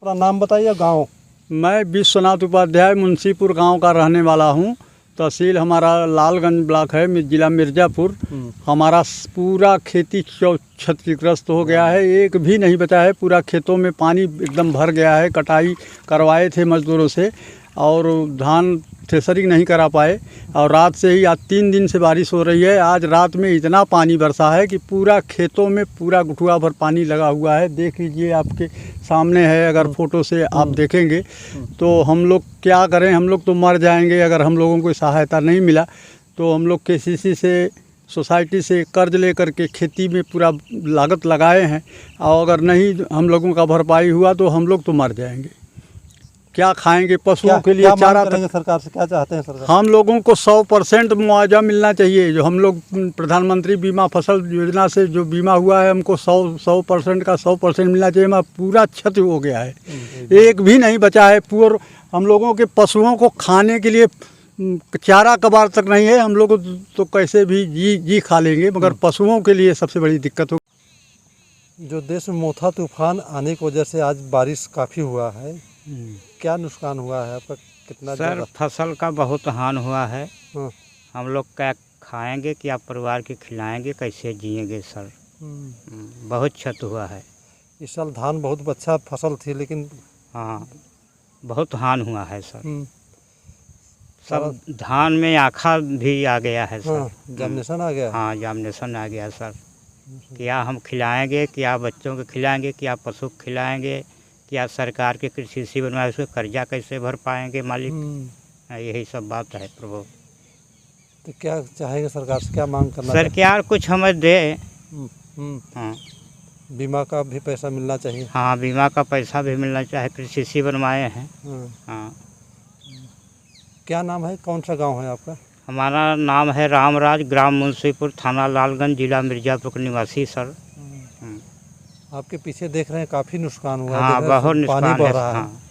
अपना नाम बताइए, गांव। मैं विश्वनाथ उपाध्याय मुंशीपुर गांव का रहने वाला हूं। तहसील हमारा लालगंज ब्लॉक है, जिला मिर्ज़ापुर। हमारा पूरा खेती क्षतिग्रस्त हो गया है, एक भी नहीं बचा है। पूरा खेतों में पानी एकदम भर गया है। कटाई करवाए थे मज़दूरों से और धान थ्रेसरिंग नहीं करा पाए। और रात से ही आज 3 दिन से बारिश हो रही है। आज रात में इतना पानी बरसा है कि पूरा खेतों में पूरा गुठुआ भर पानी लगा हुआ है। देख लीजिए, आपके सामने है। अगर फ़ोटो से आप देखेंगे तो हम लोग क्या करें, हम लोग तो मर जाएंगे। अगर हम लोगों को सहायता नहीं मिला तो हम लोग KCC से, सोसाइटी से कर्ज लेकर के खेती में पूरा लागत लगाए हैं। और अगर नहीं हम लोगों का भरपाई हुआ तो हम लोग तो मर जाएंगे। क्या खाएंगे? पशुओं के लिए चारा तक। सरकार से क्या चाहते हैं सरकार? हम लोगों को 100% मुआवजा मिलना चाहिए। जो हम लोग प्रधानमंत्री बीमा फसल योजना से जो बीमा हुआ है, हमको 100% का 100% मिलना चाहिए। हमारा पूरा क्षति हो गया है, एक भी नहीं बचा है। पूरा हम लोगों के पशुओं को खाने के लिए चारा कबार तक नहीं है। हम लोग तो कैसे भी जी खा लेंगे, मगर पशुओं के लिए सबसे बड़ी दिक्कत हो। जो देश में मोथा तूफान आने की वजह से आज बारिश काफ़ी हुआ है, क्या नुकसान हुआ है आपका? कितना सर फसल का बहुत हान हुआ है। हाँ। हम लोग क्या खाएंगे, क्या परिवार के खिलाएंगे, कैसे जिएंगे सर? बहुत क्षति हुआ है। इस साल धान बहुत अच्छा फसल थी, लेकिन हाँ, बहुत हान हुआ है सर। सब धान में आखा भी आ गया है सर। हाँ, जामनेशन आ गया। हाँ, जामनेशन आ गया सर। क्या हम खिलाएंगे, क्या बच्चों को खिलाएंगे, क्या पशु को खिलाएंगे, क्या सरकार के कृषि बनवाए उसको कर्जा कैसे भर पाएंगे मालिक? यही सब बात है प्रभु। तो क्या चाहेंगे सरकार से, क्या मांग करना? सरकार कुछ हमें दे। हाँ, बीमा का भी पैसा मिलना चाहिए। हाँ, बीमा का पैसा भी मिलना चाहिए। कृषि बनवाए हैं। हाँ। क्या नाम है, कौन सा गांव है आपका? हमारा नाम है रामराज, ग्राम मुंशीपुर, थाना लालगंज, जिला मिर्ज़ापुर का निवासी सर। आपके पीछे देख रहे हैं काफ़ी नुकसान हुआ है। हाँ, बहुत नुकसान पानी बह है। रहा है। हाँ।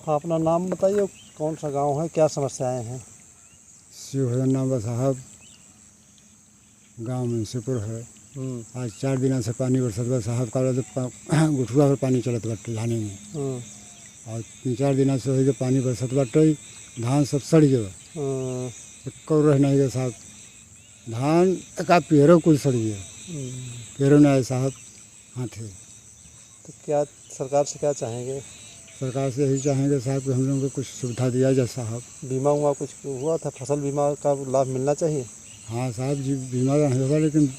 हाँ, अपना नाम बताइए, कौन सा गांव है, क्या समस्याएं हैं? शिवहर नाम साहब, गांव मुंशीपुर है। आज 4 दिन से पानी बरसत बा साहब का गुठुआ पर पानी चलत बाटे धाने में। और 3-4 दिन से वही पानी बरसत बाटे, धान सब सड़ गए। एक रह नहीं गए साहब, धान का पेड़ों कुल सड़ गया। पेड़ों नहीं आए साहब हाथे। तो क्या सरकार से क्या चाहेंगे? सरकार से यही चाहेंगे साहब कि हम लोगों को कुछ सुविधा दिया जाए साहब। बीमा हुआ कुछ हुआ था, फसल बीमा का लाभ मिलना चाहिए। हाँ साहब जी, बीमा नहीं होगा लेकिन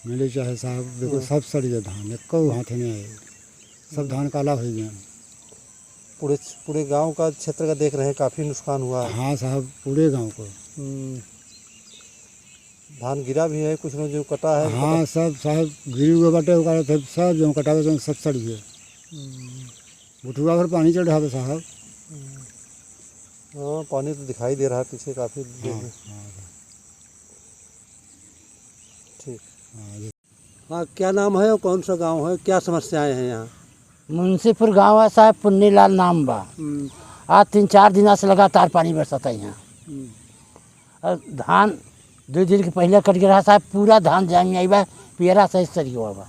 मिले चाहे साहब। देखो सब सड़ गए धान, एक हाथ नहीं आए, सब धान काला हो गया। पूरे गांव का क्षेत्र का देख रहे हैं, काफ़ी नुकसान हुआ है। हाँ साहब, पूरे गांव को। धान गिरा भी है, कुछ जो कटा है। हाँ, सब साहब गिरी हुए बाटे, सब जो कटावे सब सड़ गए। गुठुआ भर पानी चढ़ रहा साहब। हाँ, पानी तो दिखाई दे रहा है पीछे काफ़ी। ठीक। हाँ, क्या नाम है और कौन सा गांव है, क्या समस्याएं हैं यहाँ? मुंशीपुर गांव है साहब, पुन्नीलाल नाम बा। आज 3-4 दिन से लगातार पानी बरसता है यहाँ। और धान 2 दिन के पहले कट गया साहब, पूरा धान जामी आई बा, पियरा सही सरी हुआ बा।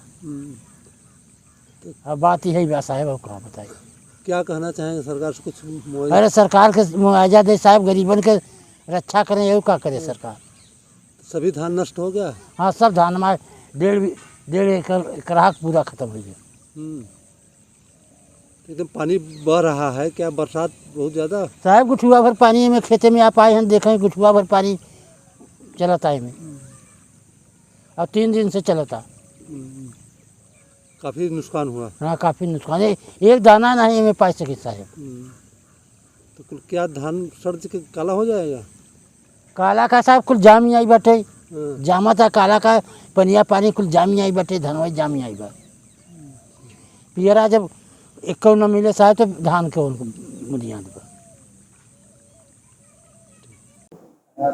अब बात यही बा साहब, अब कहाँ बताइए। क्या कहना चाहेंगे सरकार से? कुछ अरे सरकार के मुआवजा दे साहब, गरीबन के रक्षा करें, यही क्या करे सरकार। सभी धान नष्ट हो गया? हाँ, सब धान हमारे 1.5 एकड़ पूरा खत्म हो गया। एकदम पानी बह रहा है, क्या बरसात बहुत ज़्यादा? साहब गुठुआ भर पानी में खेते में आप आए हैं, देखें गुठुआ भर पानी चलता है में। अब 3 दिन से चलता। काफ़ी नुकसान हुआ। हाँ, काफ़ी नुकसान है, एक दाना नहीं में पाई सके साहब। तो कुल क्या धान सड़ के काला हो जाएगा? काला का साहब कुल जामी आई बैठे, जामा था काला का, पनिया पानी कुल जामी आई बैठे, धनवाई जामी आई बा। पियरा जब एक न मिले साहब तो धान के उनको बुनियाद पर।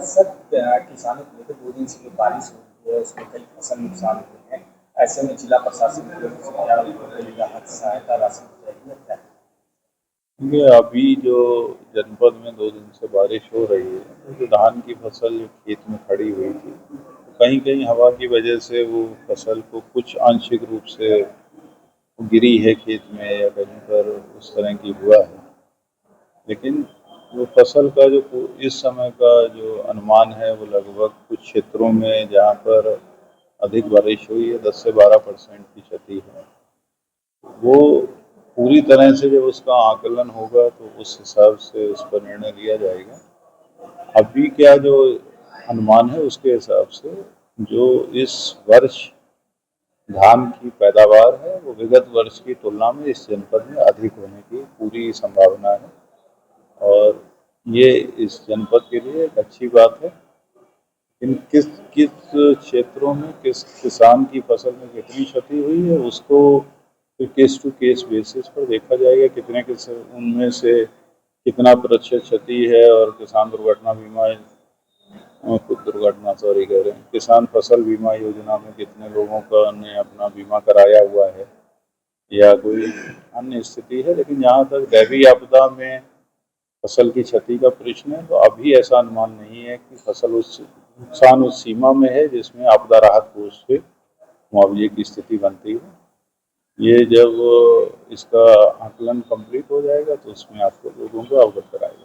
सर, किसानों को लेकर 2 दिन से जो बारिश हुई है उसमें कई फसल नुकसान हुए हैं। ऐसे में जिला प्रशासन की ओर से क्या राहत सहायता राशि दी जाएगी क्या? देखिए, अभी जो जनपद में 2 दिन से बारिश हो रही है, तो धान की फसल जो खेत में खड़ी हुई थी कहीं कहीं हवा की वजह से वो फसल को कुछ आंशिक रूप से गिरी है खेत में या कहीं पर उस तरह की हुआ है, लेकिन वो फसल का जो इस समय का जो अनुमान है वो लगभग कुछ क्षेत्रों में जहाँ पर अधिक बारिश हुई है 10 से 12% की क्षति है। वो पूरी तरह से जब उसका आकलन होगा तो उस हिसाब से उस पर निर्णय लिया जाएगा। अभी क्या जो अनुमान है उसके हिसाब से जो इस वर्ष धान की पैदावार है वो विगत वर्ष की तुलना में इस जनपद में अधिक होने की पूरी संभावना है और ये इस जनपद के लिए एक अच्छी बात है। इन किस किस क्षेत्रों में किस किसान की फसल में कितनी क्षति हुई है उसको फिर केस टू केस बेसिस पर देखा जाएगा, कितने उनमें से कितना प्रतिशत क्षति है और किसान दुर्घटना बीमा किसान फसल बीमा योजना में कितने लोगों का ने अपना बीमा कराया हुआ है या कोई अन्य स्थिति है। लेकिन जहाँ तक दैवीय आपदा में फसल की क्षति का प्रश्न है तो अभी ऐसा अनुमान नहीं है कि फसल उस नुकसान उस सीमा में है जिसमें आपदा राहत कोष से मुआवजे की स्थिति बनती है। ये जब इसका आकलन कंप्लीट हो जाएगा तो उसमें आपको लोगों को अवगत कराएगा।